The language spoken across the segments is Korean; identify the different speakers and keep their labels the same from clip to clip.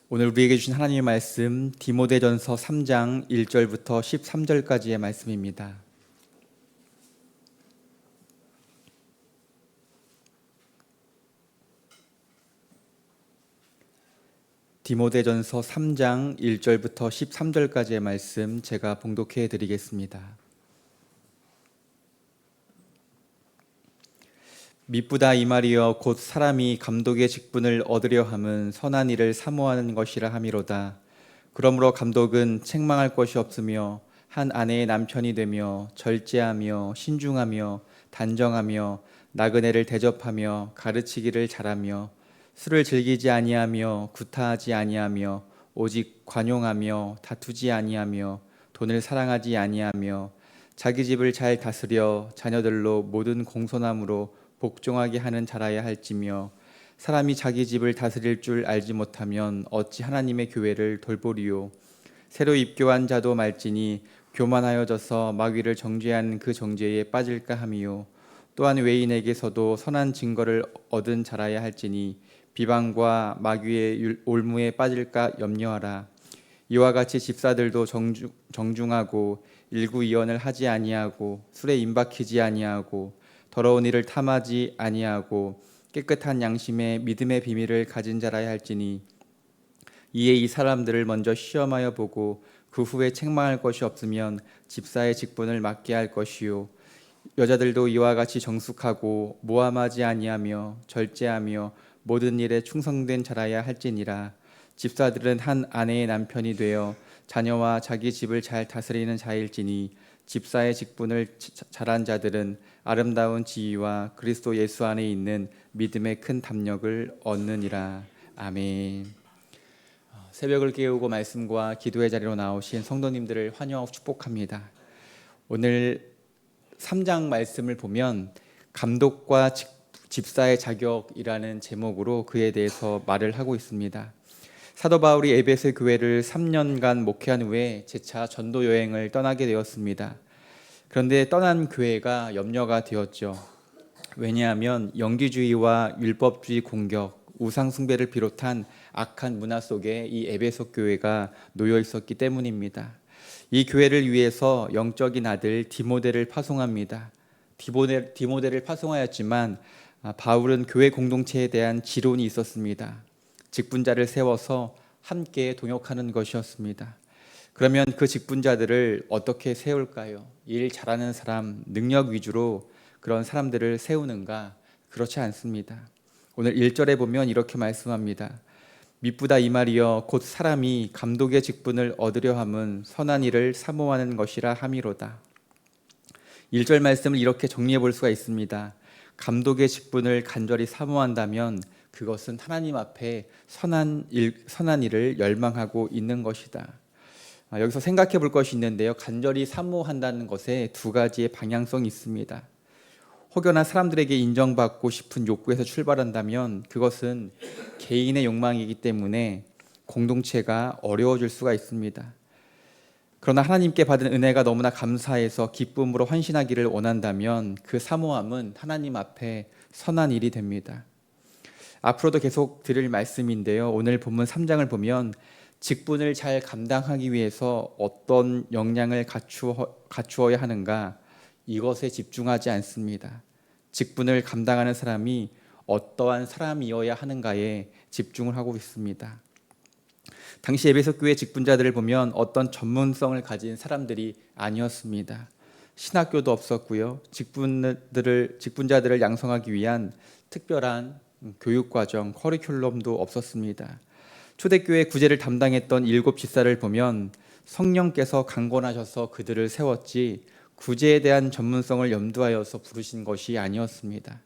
Speaker 1: 오늘 우리에게 주신 하나님의 말씀 디모데전서 3장 1절부터 13절까지의 말씀입니다. 디모데전서 3장 1절부터 13절까지의 말씀 제가 봉독해 드리겠습니다. 미쁘다 이 말이여 곧 사람이 감독의 직분을 얻으려 함은 선한 일을 사모하는 것이라 함이로다. 그러므로 감독은 책망할 것이 없으며 한 아내의 남편이 되며 절제하며 신중하며 단정하며 나그네를 대접하며 가르치기를 잘하며 술을 즐기지 아니하며 구타하지 아니하며 오직 관용하며 다투지 아니하며 돈을 사랑하지 아니하며 자기 집을 잘 다스려 자녀들로 모든 공손함으로 복종하게 하는 자라야 할지며 사람이 자기 집을 다스릴 줄 알지 못하면 어찌 하나님의 교회를 돌보리요. 새로 입교한 자도 말지니 교만하여져서 마귀를 정죄하는 그 정죄에 빠질까 함이요. 또한 외인에게서도 선한 증거를 얻은 자라야 할지니 비방과 마귀의 올무에 빠질까 염려하라. 이와 같이 집사들도 정중하고 일구이언을 하지 아니하고 술에 임박히지 아니하고 더러운 일을 탐하지 아니하고 깨끗한 양심에 믿음의 비밀을 가진 자라야 할지니 이에 이 사람들을 먼저 시험하여 보고 그 후에 책망할 것이 없으면 집사의 직분을 맡게 할 것이요. 여자들도 이와 같이 정숙하고 모함하지 아니하며 절제하며 모든 일에 충성된 자라야 할지니라. 집사들은 한 아내의 남편이 되어 자녀와 자기 집을 잘 다스리는 자일지니 집사의 직분을 잘한 자들은 아름다운 지위와 그리스도 예수 안에 있는 믿음의 큰 담력을 얻느니라. 아멘. 새벽을 깨우고 말씀과 기도의 자리로 나오신 성도님들을 환영하고 축복합니다. 오늘 3장 말씀을 보면 감독과 집사의 자격이라는 제목으로 그에 대해서 말을 하고 있습니다. 사도 바울이 에베소 교회를 3년간 목회한 후에 재차 전도 여행을 떠나게 되었습니다. 그런데 떠난 교회가 염려가 되었죠. 왜냐하면 영지주의와 율법주의 공격, 우상 숭배를 비롯한 악한 문화 속에 이 에베소 교회가 놓여 있었기 때문입니다. 이 교회를 위해서 영적인 아들 디모데를 파송합니다. 디모데를 파송하였지만 바울은 교회 공동체에 대한 지론이 있었습니다. 직분자를 세워서 함께 동역하는 것이었습니다. 그러면 그 직분자들을 어떻게 세울까요? 일 잘하는 사람, 능력 위주로 그런 사람들을 세우는가? 그렇지 않습니다. 오늘 1절에 보면 이렇게 말씀합니다. 미쁘다 이 말이여 곧 사람이 감독의 직분을 얻으려 함은 선한 일을 사모하는 것이라 함이로다. 1절 말씀을 이렇게 정리해 볼 수가 있습니다. 감독의 직분을 간절히 사모한다면 그것은 하나님 앞에 선한 일을 열망하고 있는 것이다. 여기서 생각해 볼 것이 있는데요. 간절히 사모한다는 것에 두 가지의 방향성이 있습니다. 혹여나 사람들에게 인정받고 싶은 욕구에서 출발한다면 그것은 개인의 욕망이기 때문에 공동체가 어려워질 수가 있습니다. 그러나 하나님께 받은 은혜가 너무나 감사해서 기쁨으로 헌신하기를 원한다면 그 사모함은 하나님 앞에 선한 일이 됩니다. 앞으로도 계속 드릴 말씀인데요. 오늘 본문 3장을 보면 직분을 잘 감당하기 위해서 어떤 역량을 갖추어야 하는가, 이것에 집중하지 않습니다. 직분을 감당하는 사람이 어떠한 사람이어야 하는가에 집중을 하고 있습니다. 당시 에베소 교회 직분자들을 보면 어떤 전문성을 가진 사람들이 아니었습니다. 신학교도 없었고요. 직분자들을 양성하기 위한 특별한 교육과정, 커리큘럼도 없었습니다. 초대교회 구제를 담당했던 7 집사를 보면 성령께서 강권하셔서 그들을 세웠지 구제에 대한 전문성을 염두하여서 부르신 것이 아니었습니다.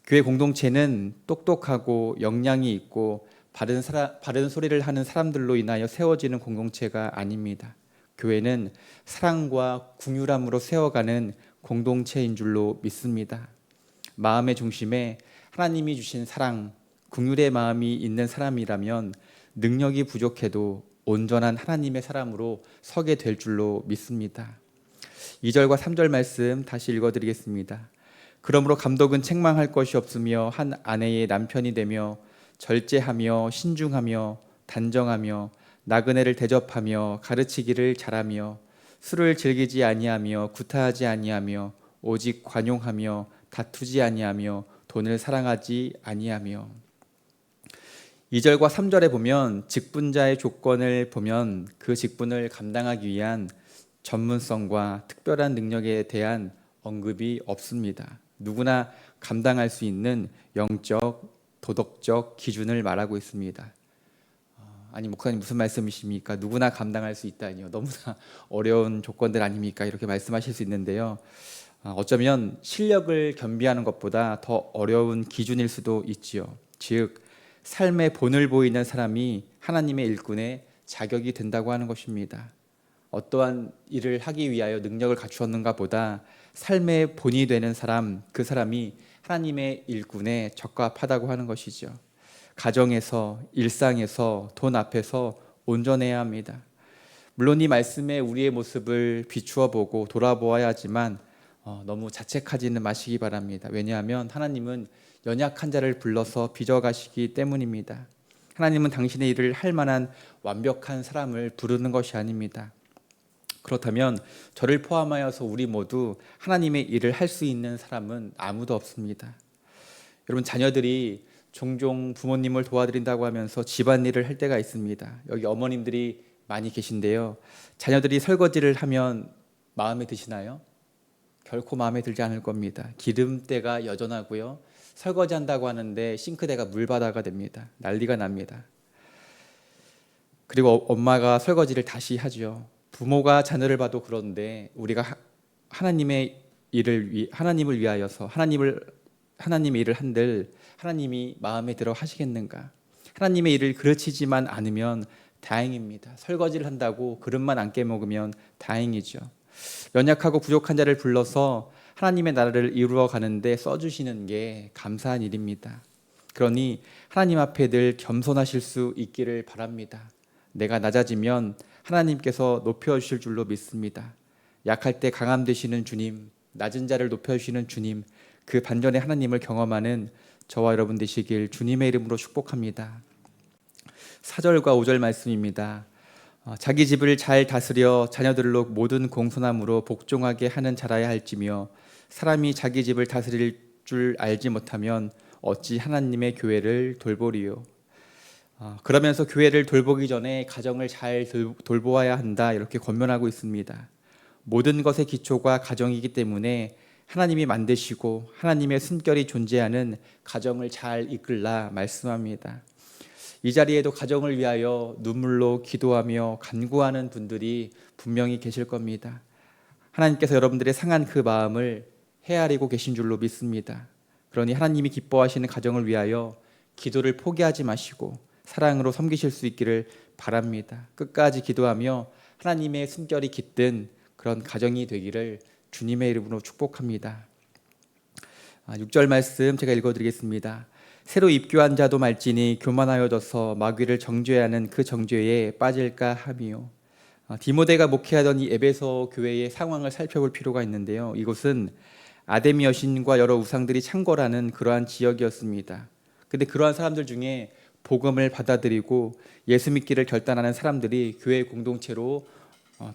Speaker 1: 교회 공동체는 똑똑하고 역량이 있고 바른 소리를 하는 사람들로 인하여 세워지는 공동체가 아닙니다. 교회는 사랑과 긍휼함으로 세워가는 공동체인 줄로 믿습니다. 마음의 중심에 하나님이 주신 사랑, 긍휼의 마음이 있는 사람이라면 능력이 부족해도 온전한 하나님의 사람으로 서게 될 줄로 믿습니다. 2절과 3절 말씀 다시 읽어드리겠습니다. 그러므로 감독은 책망할 것이 없으며 한 아내의 남편이 되며 절제하며 신중하며 단정하며 나그네를 대접하며 가르치기를 잘하며 술을 즐기지 아니하며 구타하지 아니하며 오직 관용하며 다투지 아니하며 돈을 사랑하지 아니하며. 2절과 3절에 보면 직분자의 조건을 보면 그 직분을 감당하기 위한 전문성과 특별한 능력에 대한 언급이 없습니다. 누구나 감당할 수 있는 영적, 도덕적 기준을 말하고 있습니다. 아니 목사님 무슨 말씀이십니까? 누구나 감당할 수 있다니요. 너무나 어려운 조건들 아닙니까? 이렇게 말씀하실 수 있는데요. 어쩌면 실력을 겸비하는 것보다 더 어려운 기준일 수도 있지요. 즉 삶의 본을 보이는 사람이 하나님의 일꾼의 자격이 된다고 하는 것입니다. 어떠한 일을 하기 위하여 능력을 갖추었는가 보다 삶의 본이 되는 사람, 그 사람이 하나님의 일꾼에 적합하다고 하는 것이죠. 가정에서, 일상에서, 돈 앞에서 온전해야 합니다. 물론 이 말씀에 우리의 모습을 비추어 보고 돌아보아야 하지만 너무 자책하지는 마시기 바랍니다. 왜냐하면 하나님은 연약한 자를 불러서 빚어가시기 때문입니다. 하나님은 당신의 일을 할 만한 완벽한 사람을 부르는 것이 아닙니다. 그렇다면 저를 포함하여서 우리 모두 하나님의 일을 할 수 있는 사람은 아무도 없습니다. 여러분, 자녀들이 종종 부모님을 도와드린다고 하면서 집안일을 할 때가 있습니다. 여기 어머님들이 많이 계신데요. 자녀들이 설거지를 하면 마음에 드시나요? 결코 마음에 들지 않을 겁니다. 기름때가 여전하고요. 설거지한다고 하는데 싱크대가 물바다가 됩니다. 난리가 납니다. 그리고 엄마가 설거지를 다시 하죠. 부모가 자녀를 봐도 그런데 우리가 하나님의 하나님을 위하여서 하나님의 일을 한들 하나님이 마음에 들어 하시겠는가? 하나님의 일을 그르치지만 않으면 다행입니다. 설거지를 한다고 그릇만 안 깨먹으면 다행이죠. 연약하고 부족한 자를 불러서 하나님의 나라를 이루어 가는데 써주시는 게 감사한 일입니다. 그러니 하나님 앞에 늘 겸손하실 수 있기를 바랍니다. 내가 낮아지면 하나님께서 높여주실 줄로 믿습니다. 약할 때 강함 되시는 주님, 낮은 자를 높여주시는 주님, 그 반전의 하나님을 경험하는 저와 여러분 되시길 주님의 이름으로 축복합니다. 4절과 5절 말씀입니다. 자기 집을 잘 다스려 자녀들로 모든 공손함으로 복종하게 하는 자라야 할지며 사람이 자기 집을 다스릴 줄 알지 못하면 어찌 하나님의 교회를 돌보리요. 그러면서 교회를 돌보기 전에 가정을 잘 돌보아야 한다, 이렇게 권면하고 있습니다. 모든 것의 기초가 가정이기 때문에 하나님이 만드시고 하나님의 숨결이 존재하는 가정을 잘 이끌라 말씀합니다. 이 자리에도 가정을 위하여 눈물로 기도하며 간구하는 분들이 분명히 계실 겁니다. 하나님께서 여러분들의 상한 그 마음을 헤아리고 계신 줄로 믿습니다. 그러니 하나님이 기뻐하시는 가정을 위하여 기도를 포기하지 마시고 사랑으로 섬기실 수 있기를 바랍니다. 끝까지 기도하며 하나님의 숨결이 깃든 그런 가정이 되기를 주님의 이름으로 축복합니다. 6절 말씀 제가 읽어드리겠습니다. 새로 입교한 자도 말지니 교만하여져서 마귀를 정죄해야 하는 그 정죄에 빠질까 하미요. 디모데가 목회하던 이 에베소 교회의 상황을 살펴볼 필요가 있는데요. 이곳은 아데미 여신과 여러 우상들이 창궐하는 그러한 지역이었습니다. 근데 그러한 사람들 중에 복음을 받아들이고 예수 믿기를 결단하는 사람들이 교회 공동체로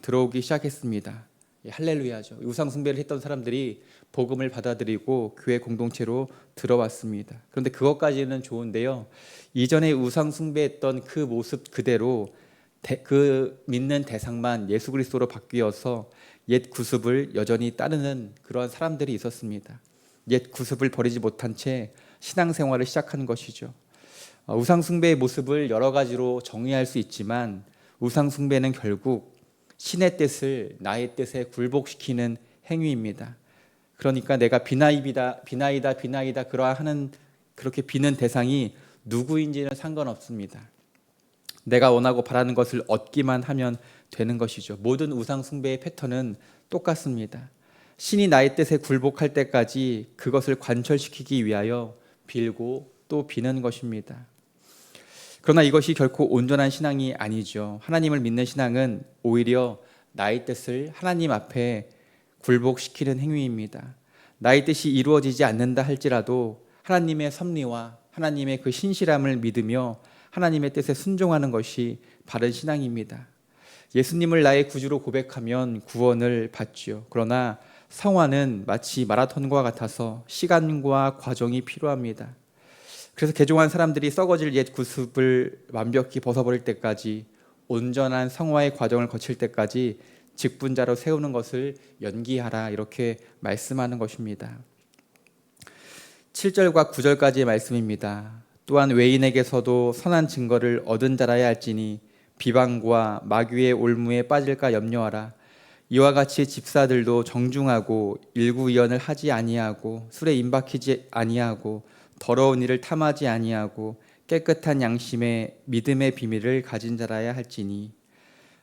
Speaker 1: 들어오기 시작했습니다. 할렐루야죠. 우상 숭배를 했던 사람들이 복음을 받아들이고 교회 공동체로 들어왔습니다. 그런데 그것까지는 좋은데요. 이전에 우상 숭배했던 그 모습 그대로 그 믿는 대상만 예수 그리스도로 바뀌어서 옛 구습을 여전히 따르는 그러한 사람들이 있었습니다. 옛 구습을 버리지 못한 채 신앙생활을 시작하는 것이죠. 우상 숭배의 모습을 여러 가지로 정의할 수 있지만 우상 숭배는 결국 신의 뜻을 나의 뜻에 굴복시키는 행위입니다. 그러니까 내가 비나이다 그러하는 그렇게 비는 대상이 누구인지는 상관없습니다. 내가 원하고 바라는 것을 얻기만 하면 되는 것이죠. 모든 우상 숭배의 패턴은 똑같습니다. 신이 나의 뜻에 굴복할 때까지 그것을 관철시키기 위하여 빌고 또 비는 것입니다. 그러나 이것이 결코 온전한 신앙이 아니죠. 하나님을 믿는 신앙은 오히려 나의 뜻을 하나님 앞에 굴복시키는 행위입니다. 나의 뜻이 이루어지지 않는다 할지라도 하나님의 섭리와 하나님의 그 신실함을 믿으며 하나님의 뜻에 순종하는 것이 바른 신앙입니다. 예수님을 나의 구주로 고백하면 구원을 받지요. 그러나 성화는 마치 마라톤과 같아서 시간과 과정이 필요합니다. 그래서 개종한 사람들이 썩어질 옛 구습을 완벽히 벗어버릴 때까지, 온전한 성화의 과정을 거칠 때까지 직분자로 세우는 것을 연기하라, 이렇게 말씀하는 것입니다. 7절과 9절까지의 말씀입니다. 또한 외인에게서도 선한 증거를 얻은 자라야 할지니 비방과 마귀의 올무에 빠질까 염려하라. 이와 같이 집사들도 정중하고 일구의연을 하지 아니하고 술에 임박히지 아니하고 더러운 일을 탐하지 아니하고 깨끗한 양심에 믿음의 비밀을 가진 자라야 할지니.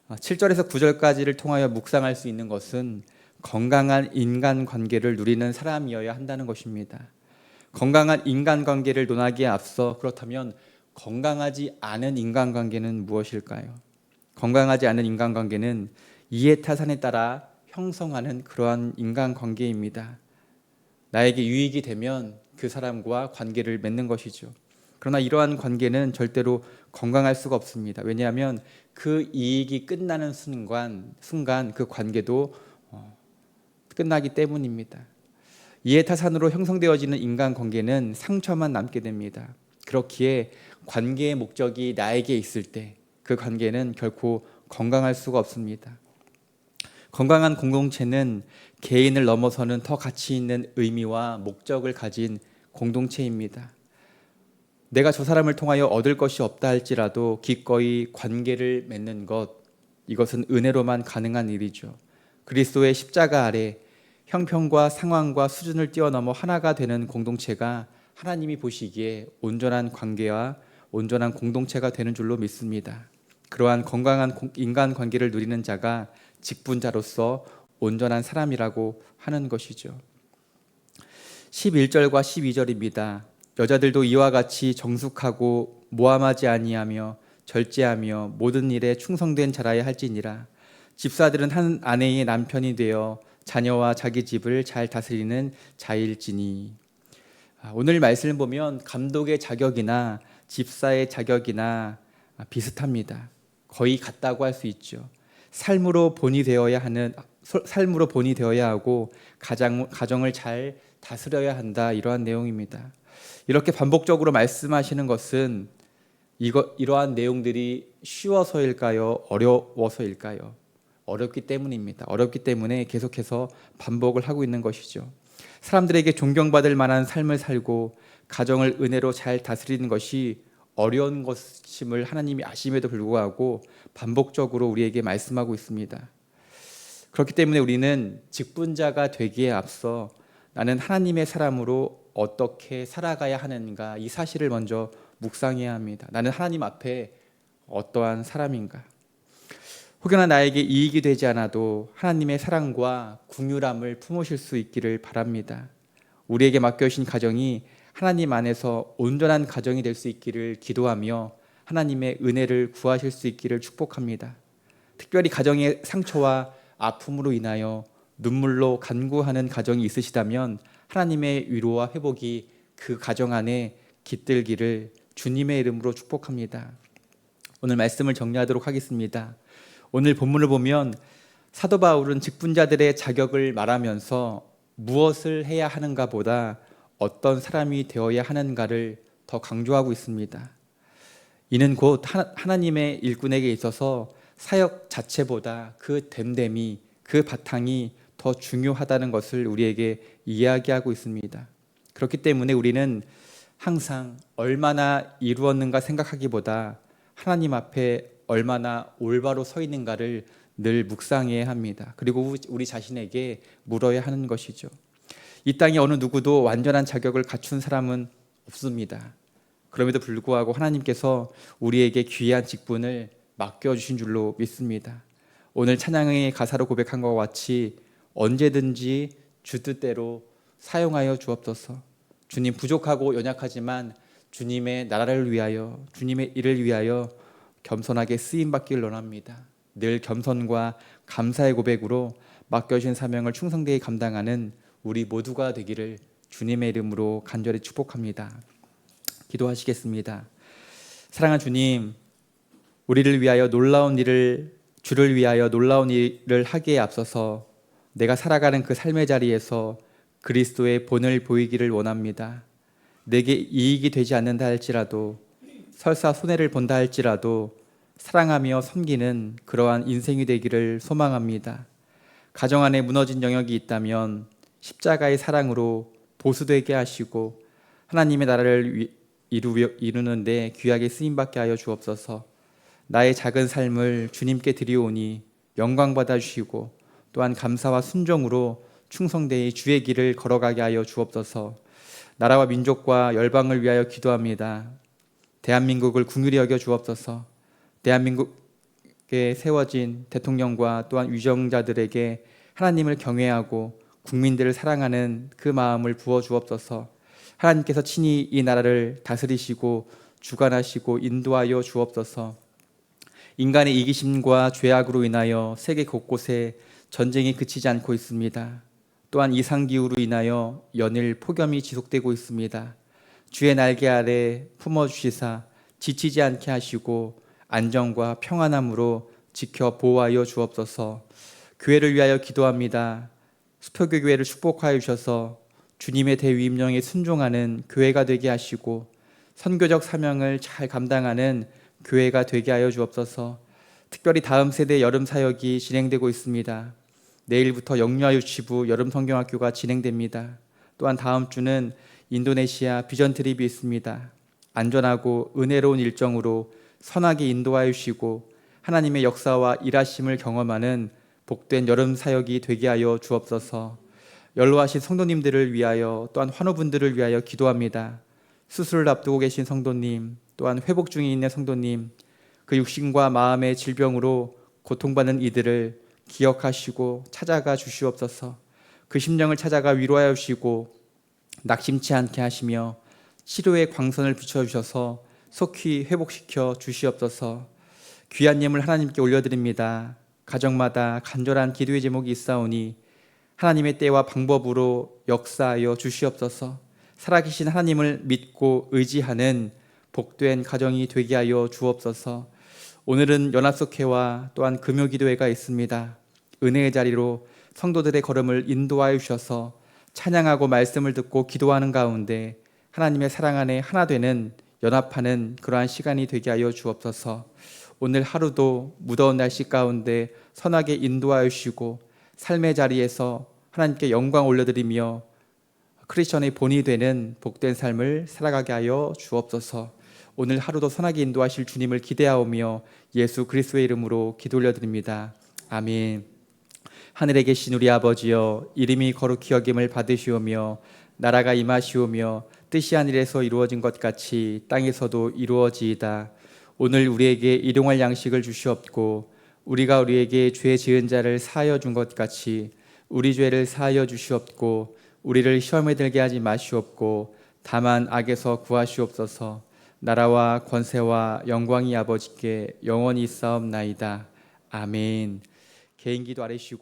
Speaker 1: 7절에서 9절까지를 통하여 묵상할 수 있는 것은 건강한 인간관계를 누리는 사람이어야 한다는 것입니다. 건강한 인간관계를 논하기에 앞서, 그렇다면 건강하지 않은 인간관계는 무엇일까요? 건강하지 않은 인간관계는 이해타산에 따라 형성하는 그러한 인간관계입니다. 나에게 유익이 되면 그 사람과 관계를 맺는 것이죠. 그러나 이러한 관계는 절대로 건강할 수가 없습니다. 왜냐하면 그 이익이 끝나는 순간 그 관계도 끝나기 때문입니다. 이해타산으로 형성되어지는 인간관계는 상처만 남게 됩니다. 그렇기에 관계의 목적이 나에게 있을 때 그 관계는 결코 건강할 수가 없습니다. 건강한 공동체는 개인을 넘어서는 더 가치 있는 의미와 목적을 가진 공동체입니다. 내가 저 사람을 통하여 얻을 것이 없다 할지라도 기꺼이 관계를 맺는 것, 이것은 은혜로만 가능한 일이죠. 그리스도의 십자가 아래 형편과 상황과 수준을 뛰어넘어 하나가 되는 공동체가 하나님이 보시기에 온전한 관계와 온전한 공동체가 되는 줄로 믿습니다. 그러한 건강한 인간관계를 누리는 자가 직분자로서 온전한 사람이라고 하는 것이죠. 11절과 12절입니다. 여자들도 이와 같이 정숙하고 모함하지 아니하며 절제하며 모든 일에 충성된 자라야 할지니라. 집사들은 한 아내의 남편이 되어 자녀와 자기 집을 잘 다스리는 자일지니. 오늘 말씀을 보면 감독의 자격이나 집사의 자격이나 비슷합니다. 거의 같다고 할 수 있죠. 삶으로 본이 되어야 하고 가정을 잘 다스려야 한다, 이러한 내용입니다. 이렇게 반복적으로 말씀하시는 것은 이러한 내용들이 쉬워서일까요? 어려워서일까요? 어렵기 때문입니다. 어렵기 때문에 계속해서 반복을 하고 있는 것이죠. 사람들에게 존경받을 만한 삶을 살고 가정을 은혜로 잘 다스리는 것이 어려운 것임을 하나님이 아심에도 불구하고 반복적으로 우리에게 말씀하고 있습니다. 그렇기 때문에 우리는 직분자가 되기에 앞서 나는 하나님의 사람으로 어떻게 살아가야 하는가, 이 사실을 먼저 묵상해야 합니다. 나는 하나님 앞에 어떠한 사람인가? 혹여나 나에게 이익이 되지 않아도 하나님의 사랑과 긍휼함을 품으실 수 있기를 바랍니다. 우리에게 맡겨주신 가정이 하나님 안에서 온전한 가정이 될 수 있기를 기도하며 하나님의 은혜를 구하실 수 있기를 축복합니다. 특별히 가정의 상처와 아픔으로 인하여 눈물로 간구하는 가정이 있으시다면 하나님의 위로와 회복이 그 가정 안에 깃들기를 주님의 이름으로 축복합니다. 오늘 말씀을 정리하도록 하겠습니다. 오늘 본문을 보면 사도 바울은 직분자들의 자격을 말하면서 무엇을 해야 하는가 보다 어떤 사람이 되어야 하는가를 더 강조하고 있습니다. 이는 곧 하나님의 일꾼에게 있어서 사역 자체보다 그 됨됨이, 그 바탕이 더 중요하다는 것을 우리에게 이야기하고 있습니다. 그렇기 때문에 우리는 항상 얼마나 이루었는가 생각하기보다 하나님 앞에 얼마나 올바로 서 있는가를 늘 묵상해야 합니다. 그리고 우리 자신에게 물어야 하는 것이죠. 이 땅에 어느 누구도 완전한 자격을 갖춘 사람은 없습니다. 그럼에도 불구하고 하나님께서 우리에게 귀한 직분을 맡겨주신 줄로 믿습니다. 오늘 찬양의 가사로 고백한 것과 같이 언제든지 주 뜻대로 사용하여 주옵소서. 주님, 부족하고 연약하지만 주님의 나라를 위하여, 주님의 일을 위하여 겸손하게 쓰임받기를 원합니다. 늘 겸손과 감사의 고백으로 맡겨주신 사명을 충성되게 감당하는 우리 모두가 되기를 주님의 이름으로 간절히 축복합니다. 기도하시겠습니다. 사랑하는 주님, 우리를 위하여 놀라운 일을 주를 위하여 놀라운 일을 하기에 앞서서 내가 살아가는 그 삶의 자리에서 그리스도의 본을 보이기를 원합니다. 내게 이익이 되지 않는다 할지라도 설사 손해를 본다 할지라도 사랑하며 섬기는 그러한 인생이 되기를 소망합니다. 가정 안에 무너진 영역이 있다면 십자가의 사랑으로 보수되게 하시고 하나님의 나라를 이루는데 귀하게 쓰임받게 하여 주옵소서. 나의 작은 삶을 주님께 드리오니 영광 받아주시고 또한 감사와 순종으로 충성되이 주의 길을 걸어가게 하여 주옵소서. 나라와 민족과 열방을 위하여 기도합니다. 대한민국을 긍휼히 여겨 주옵소서. 대한민국에 세워진 대통령과 또한 위정자들에게 하나님을 경외하고 국민들을 사랑하는 그 마음을 부어 주옵소서. 하나님께서 친히 이 나라를 다스리시고 주관하시고 인도하여 주옵소서. 인간의 이기심과 죄악으로 인하여 세계 곳곳에 전쟁이 그치지 않고 있습니다. 또한 이상기후로 인하여 연일 폭염이 지속되고 있습니다. 주의 날개 아래 품어주시사 지치지 않게 하시고 안정과 평안함으로 지켜 보호하여 주옵소서. 교회를 위하여 기도합니다. 수표교 교회를 축복하여 주셔서 주님의 대위임령에 순종하는 교회가 되게 하시고 선교적 사명을 잘 감당하는 교회가 되게 하여 주옵소서. 특별히 다음 세대 여름 사역이 진행되고 있습니다. 내일부터 영유아 유치부 여름 성경학교가 진행됩니다. 또한 다음 주는 인도네시아 비전 트립이 있습니다. 안전하고 은혜로운 일정으로 선하게 인도하여 주시고 하나님의 역사와 일하심을 경험하는 복된 여름 사역이 되게 하여 주옵소서. 연로하신 성도님들을 위하여 또한 환우분들을 위하여 기도합니다. 수술을 앞두고 계신 성도님, 또한 회복 중에 있는 성도님, 그 육신과 마음의 질병으로 고통받는 이들을 기억하시고 찾아가 주시옵소서. 그 심령을 찾아가 위로하여 주시고 낙심치 않게 하시며 치료의 광선을 비춰주셔서 속히 회복시켜 주시옵소서. 귀한 예물 하나님께 올려드립니다. 가정마다 간절한 기도의 제목이 있사오니 하나님의 때와 방법으로 역사하여 주시옵소서. 살아계신 하나님을 믿고 의지하는 복된 가정이 되게 하여 주옵소서. 오늘은 연합속회와 또한 금요기도회가 있습니다. 은혜의 자리로 성도들의 걸음을 인도하여 주셔서 찬양하고 말씀을 듣고 기도하는 가운데 하나님의 사랑 안에 하나 되는 연합하는 그러한 시간이 되게 하여 주옵소서. 오늘 하루도 무더운 날씨 가운데 선하게 인도하여 주시고 삶의 자리에서 하나님께 영광 올려드리며 크리스천의 본이 되는 복된 삶을 살아가게 하여 주옵소서. 오늘 하루도 선하게 인도하실 주님을 기대하오며 예수 그리스도의 이름으로 기도 올려드립니다. 아멘. 하늘에 계신 우리 아버지여, 이름이 거룩히 여김을 받으시오며 나라가 임하시오며 뜻이 하늘에서 이루어진 것 같이 땅에서도 이루어지이다. 오늘 우리에게 일용할 양식을 주시옵고 우리가 우리에게 죄 지은 자를 사하여 준 것 같이 우리 죄를 사하여 주시옵고 우리를 시험에 들게 하지 마시옵고 다만 악에서 구하시옵소서. 나라와 권세와 영광이 아버지께 영원히 있사옵나이다. 아멘. 개인기도 아뢰시고